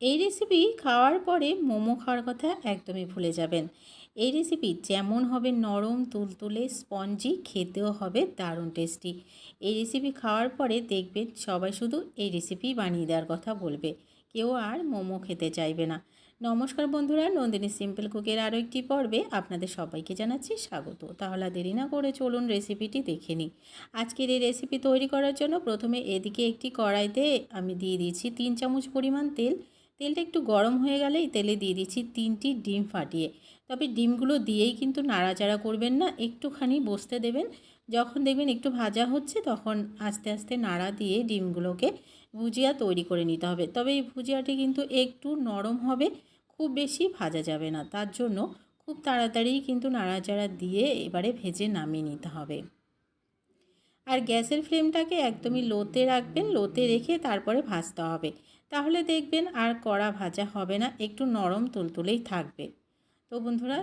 এই রেসিপি খাওয়ার পরে মোমো খাওয়ার কথা একদমই ভুলে যাবেন। এই রেসিপি যেমন হবে নরম তুলতুলে স্পঞ্জি, খেতেও হবে দারুণ টেস্টি। এই রেসিপি খাওয়ার পরে দেখবেন সবাই শুধু এই রেসিপি বানিয়ে দেওয়ার কথা বলবে, কেউ আর মোমো খেতে চাইবে না। নমস্কার বন্ধুরা, নন্দিনী সিম্পল কুকের আরও একটি পর্বে আপনাদের সবাইকে জানাচ্ছি স্বাগত। তাহলে দেরি না করে চলুন রেসিপিটি দেখে নিই। আজকের এই রেসিপি তৈরি করার জন্য প্রথমে এদিকে একটি কড়াইতে আমি দিয়ে দিয়েছি 3 চামচ পরিমাণ তেল। তেলটা একটু গরম হয়ে গেলেই তেলে দিয়ে দিচ্ছি 3টি ডিম ফাটিয়ে। তবে ডিমগুলো দিয়েই কিন্তু নাড়াচাড়া করবেন না, একটুখানি বসতে দেবেন। যখন দেখবেন একটু ভাজা হচ্ছে তখন আস্তে আস্তে নাড়া দিয়ে ডিমগুলোকে ভুজিয়া তৈরি করে নিতে হবে। তবে এই ভুজিয়াটি কিন্তু একটু নরম হবে, খুব বেশি ভাজা যাবে না। তার জন্য খুব তাড়াতাড়ি কিন্তু নাড়াচাড়া দিয়ে এবারে ভেজে নামিয়ে নিতে হবে। আর গ্যাসের ফ্লেমটাকে একদমই লোতে রাখবেন, লোতে রেখে তারপরে ভাজতে হবে। তাহলে দেখবেন আর কড়া ভাজা হবে না, একটু নরম তুলতুলেই থাকবে। তো বন্ধুরা,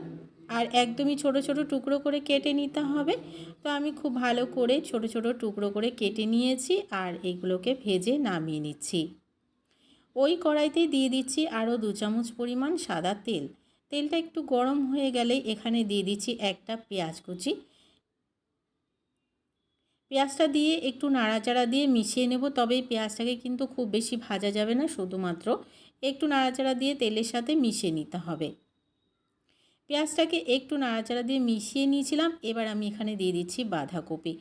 আর একদমই ছোট ছোট টুকরো করে কেটে নিতে হবে। তো আমি খুব ভালো করে ছোট ছোট টুকরো করে কেটে নিয়েছি আর এগুলোকে ভেজে নামিয়ে নিচ্ছি। ওই কড়াইতেই দিয়ে দিচ্ছি আরও 2 চামচ পরিমাণ সাদা তেল। তেলটা একটু গরম হয়ে গেলে এখানে দিয়ে দিচ্ছি একটা পেঁয়াজ কুচি। পেঁয়াজটা দিয়ে একটু নাড়াচাড়া দিয়ে মিশিয়ে নেব। তবে এই পেঁয়াজটাকে কিন্তু খুব বেশি ভাজা যাবে না, শুধুমাত্র একটু নাড়াচাড়া দিয়ে তেলের সাথে মিশিয়ে নিতে হবে। পেঁয়াজটাকে একটু নাড়াচাড়া দিয়ে মিশিয়ে নিয়েছিলাম। এবার আমি এখানে দিয়ে দিচ্ছি বাঁধাকপি।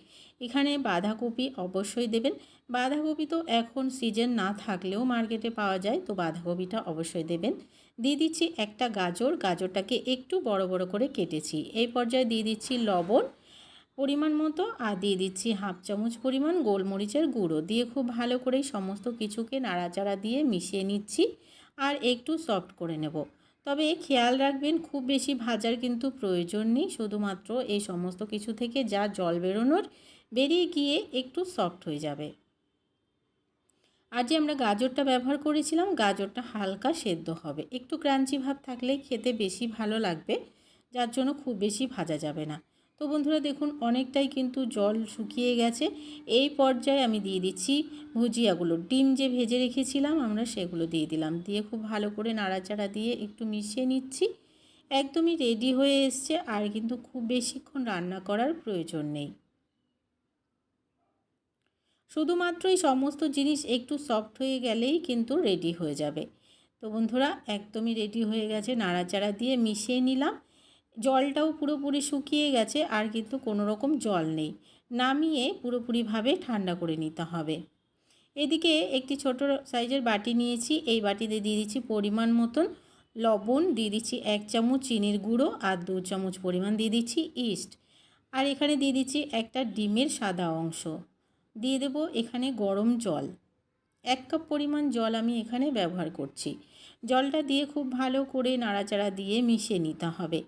এখানে বাঁধাকপি অবশ্যই দেবেন। বাঁধাকপি তো এখন সিজন না থাকলেও মার্কেটে পাওয়া যায়, তো বাঁধাকপিটা অবশ্যই দেবেন। দিয়ে দিচ্ছি একটা গাজর, গাজরটাকে একটু বড় বড় করে কেটেছি। এই পর্যায়ে দিয়ে দিচ্ছি লবণ পরিমাণ মতো, আর দিয়ে দিচ্ছি হাফ চামচ পরিমাণ গোলমরিচের গুঁড়ো। দিয়ে খুব ভালো করে সমস্ত কিছুকে নাড়াচাড়া দিয়ে মিশিয়ে নিচ্ছি আর একটু সফট করে নেব। তবে খেয়াল রাখবেন, খুব বেশি ভাজার কিন্তু প্রয়োজন নেই, শুধুমাত্র এই সমস্ত কিছু থেকে যা জল বেরোনোর বেরিয়ে গিয়ে একটু সফট হয়ে যাবে। আর যে আমরা গাজরটা ব্যবহার করেছিলাম, গাজরটা হালকা সেদ্ধ হবে, একটু ক্রাঞ্চি ভাব থাকলে খেতে বেশি ভালো লাগবে, যার জন্য খুব বেশি ভাজা যাবে না। তো বন্ধুরা দেখুন, অনেকটাই কিন্তু জল শুকিয়ে গেছে। এই পর্যায়ে আমি দিয়ে দিচ্ছি ভুজিয়াগুলো, ডিম যে ভেজে রেখেছিলাম আমরা সেগুলো দিয়ে দিলাম। দিয়ে খুব ভালো করে নাড়াচাড়া দিয়ে একটু মিশিয়ে নিচ্ছি। একদমই রেডি হয়ে এসছে, আর কিন্তু খুব বেশিক্ষণ রান্না করার প্রয়োজন নেই। শুধুমাত্র এই সমস্ত জিনিস একটু সফট হয়ে গেলেই কিন্তু রেডি হয়ে যাবে। তো বন্ধুরা, একদমই রেডি হয়ে গেছে, নাড়াচাড়া দিয়ে মিশিয়ে নিলাম। জলটাও পুরোপুরি শুকিয়ে গেছে, আর কিন্তু কোনো রকম জল নেই। নামিয়ে পুরোপুরিভাবে ঠান্ডা করে নিতে হবে। এদিকে একটি ছোট সাইজের বাটি নিয়েছি, এই বাটিতে দিয়ে দিচ্ছি পরিমাণ মতন লবণ, দিয়ে দিচ্ছি 1 চামচ চিনির গুঁড়ো, আর 2 চামচ পরিমাণ দিয়ে দিচ্ছি ইস্ট। আর এখানে দিয়ে দিচ্ছি একটা ডিমের সাদা অংশ। দিয়ে দেব এখানে গরম জল, 1 কাপ পরিমাণ জল আমি এখানে ব্যবহার করছি। জলটা দিয়ে খুব ভালো করে নাড়াচাড়া দিয়ে মিশিয়ে নিতে হবে।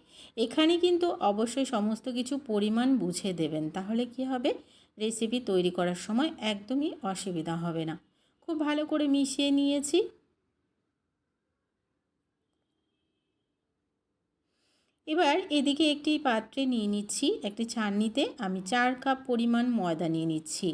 এখানে কিন্তু অবশ্যই সমস্ত কিছু পরিমাণ বুঝে দেবেন, তাহলে কি হবে, রেসিপি তৈরি করার সময় একদমই অসুবিধা হবে না। খুব ভালো করে মিশিয়ে নিয়েছি। এবার এদিকে একটি পাত্রে নিয়ে নিচ্ছি, একটি ছাঁকনিতে আমি 4 কাপ পরিমাণ ময়দা নিয়ে নিচ্ছি।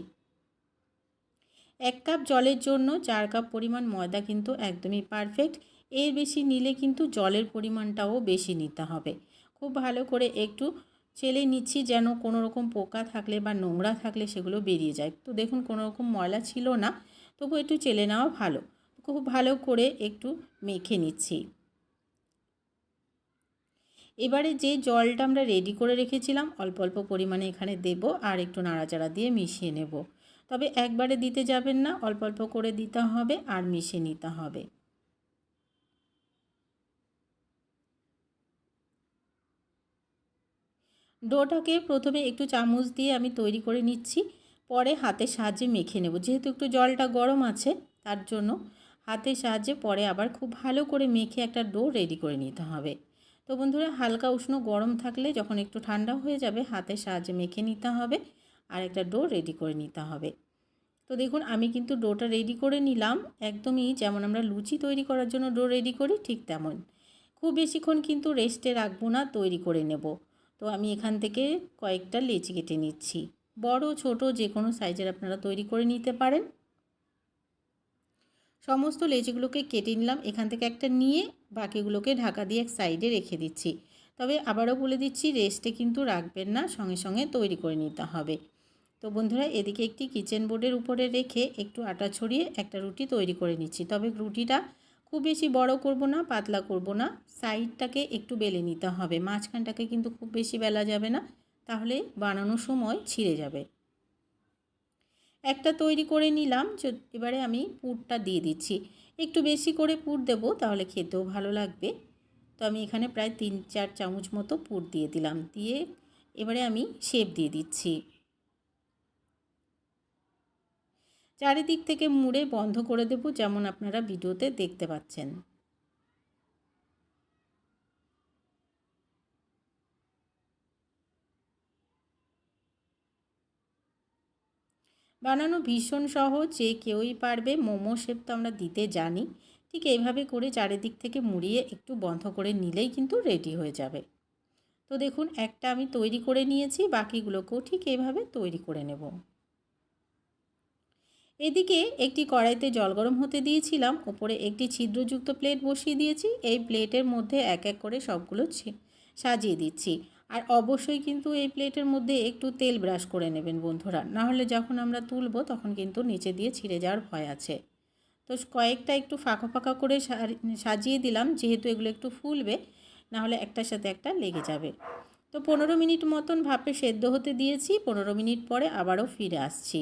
1 কাপ জলের জন্য 4 কাপ পরিমাণ ময়দা কিন্তু একদমই পারফেক্ট। এর বেশি নিলে কিন্তু জলের পরিমাণটাও বেশি নিতে হবে। খুব ভালো করে একটু চেলে নিচ্ছি, যেন কোনো রকম পোকা থাকলে বা নোংরা থাকলে সেগুলো বেরিয়ে যায়। তো দেখুন, কোনো রকম ময়লা ছিল না, তবু একটু চেলে নেওয়া ভালো। খুব ভালো করে একটু মেখে নিচ্ছি। এবারে যে জলটা আমরা রেডি করে রেখেছিলাম অল্প অল্প পরিমাণে এখানে দেব, আর একটু নাড়াচাড়া দিয়ে মিশিয়ে নেব। তবে একবারে দিতে যাবেন না, অল্প অল্প করে দিতে হবে আর মিশিয়ে নিতে হবে। ডোটাকে প্রথমে একটু চামচ দিয়ে আমি তৈরি করে নিচ্ছি, পরে হাতের সাহায্যে মেখে নেব। যেহেতু একটু জলটা গরম আছে, তার জন্য হাতের সাহায্যে পরে আবার খুব ভালো করে মেখে একটা ডো রেডি করে নিতে হবে। তো বন্ধুরা, হালকা উষ্ণ গরম থাকলে যখন একটু ঠান্ডা হয়ে যাবে হাতের সাহায্যে মেখে নিতে হবে আর একটা ডো রেডি করে নিতে হবে। তো দেখুন, আমি কিন্তু ডোটা রেডি করে নিলাম, একদমই যেমন আমরা লুচি তৈরি করার জন্য ডো রেডি করি ঠিক তেমন। খুব বেশিক্ষণ কিন্তু রেস্টে রাখবো না, তৈরি করে নেব। তো আমি এখান থেকে কয়েকটা লেচি কেটে নিচ্ছি। বড় ছোট যে কোনো সাইজের আপনারা তৈরি করে নিতে পারেন। সমস্ত লেচিগুলোকে কেটে নিলাম। এখান থেকে একটা নিয়ে বাকিগুলোকে ঢাকা দিয়ে এক সাইডে রেখে দিচ্ছি। তবে আবারও বলে দিচ্ছি, রেস্টে কিন্তু রাখবেন না, সঙ্গে সঙ্গে তৈরি করে নিতে হবে। তো বন্ধুরা, এদিকে একটি কিচেন বোর্ডের উপরে রেখে একটু আটা ছড়িয়ে একটা রুটি তৈরি করে নিচ্ছি। তবে রুটিটা খুব বেশি বড় করব না, পাতলা করব না, সাইডটাকে একটু বেলে নিতে হবে। মাঝখানটাকে কিন্তু খুব বেশি বেলা যাবে না, তাহলে বানানোর সময় ছিঁড়ে যাবে। একটা তৈরি করে নিলাম। এবারে আমি পুরটা দিয়ে দিচ্ছি। একটু বেশি করে পুর দেব, তাহলে খেতেও ভালো লাগবে। তো আমি এখানে প্রায় 3-4 চামচ মতো পুর দিয়ে দিলাম। দিয়ে এবারে আমি শেপ দিয়ে দিচ্ছি। চারিদিক থেকে মুড়ে বন্ধ করে দেব, যেমন আপনারা ভিডিওতে দেখতে পাচ্ছেন। বানানো ভীষণ সহজ, যে কেউই পারবে। মোমো শেপ তো আমরা দিতে জানি। ঠিক এইভাবে করে চারিদিক থেকে মুড়িয়ে একটু বন্ধ করে নিলেই কিন্তু রেডি হয়ে যাবে। তো দেখুন, একটা আমি তৈরি করে নিয়েছি, বাকিগুলোকেও ঠিক এইভাবে তৈরি করে নেব। এদিকে একটি কড়াইতে জল গরম হতে দিয়েছিলাম, ওপরে একটি ছিদ্রযুক্ত প্লেট বসিয়ে দিয়েছি। এই প্লেটের মধ্যে এক এক করে সবগুলো সাজিয়ে দিচ্ছি। আর অবশ্যই কিন্তু এই প্লেটের মধ্যে একটু তেল ব্রাশ করে নেবেন বন্ধুরা, না হলে যখন আমরা তুলব তখন কিন্তু নিচে দিয়ে ছিঁড়ে যাওয়ার ভয় আছে। তো কয়েকটা একটু ফাঁকা ফাঁকা করে সাজিয়ে দিলাম, যেহেতু এগুলো একটু ফুলবে, না হলে একটার সাথে একটা লেগে যাবে। তো 15 মিনিট মতন ভাপে সেদ্ধ হতে দিয়েছি। 15 মিনিট পরে আবারও ফিরে আসছি।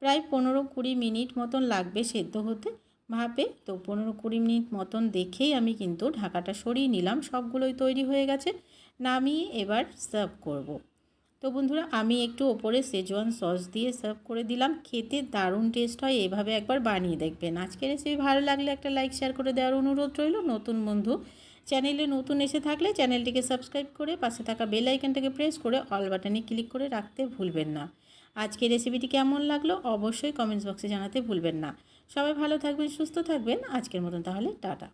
প্রায় 15-20 মিনিট মতন লাগবে সেদ্ধ হতে ভাপে। তো 15-20 মিনিট মতন দেখেই আমি কিন্তু ঢাকাটা সরিয়ে নিলাম। সবগুলোই তৈরি হয়ে গেছে। নামিয়ে এবার সার্ভ করব। তো বন্ধুরা, আমি একটু ওপরে শেজওয়ান সস দিয়ে সার্ভ করে দিলাম। খেতে দারুণ টেস্ট হয়, এভাবে একবার বানিয়ে দেখবেন। আজকের রেসিপি ভালো লাগলে একটা লাইক শেয়ার করে দেওয়ার অনুরোধ রইল। নতুন বন্ধু চ্যানেলে নতুন এসে থাকলে চ্যানেলটিকে সাবস্ক্রাইব করে পাশে থাকা বেল আইকনটাকে প্রেস করে অল বাটনে ক্লিক করে রাখতে ভুলবেন না। আজকের রেসিপিটি কেমন লাগলো অবশ্যই কমেন্টস বক্সে জানাতে ভুলবেন না। সবাই ভালো থাকবেন, সুস্থ থাকবেন। আজকের মতন তাহলে টাটা।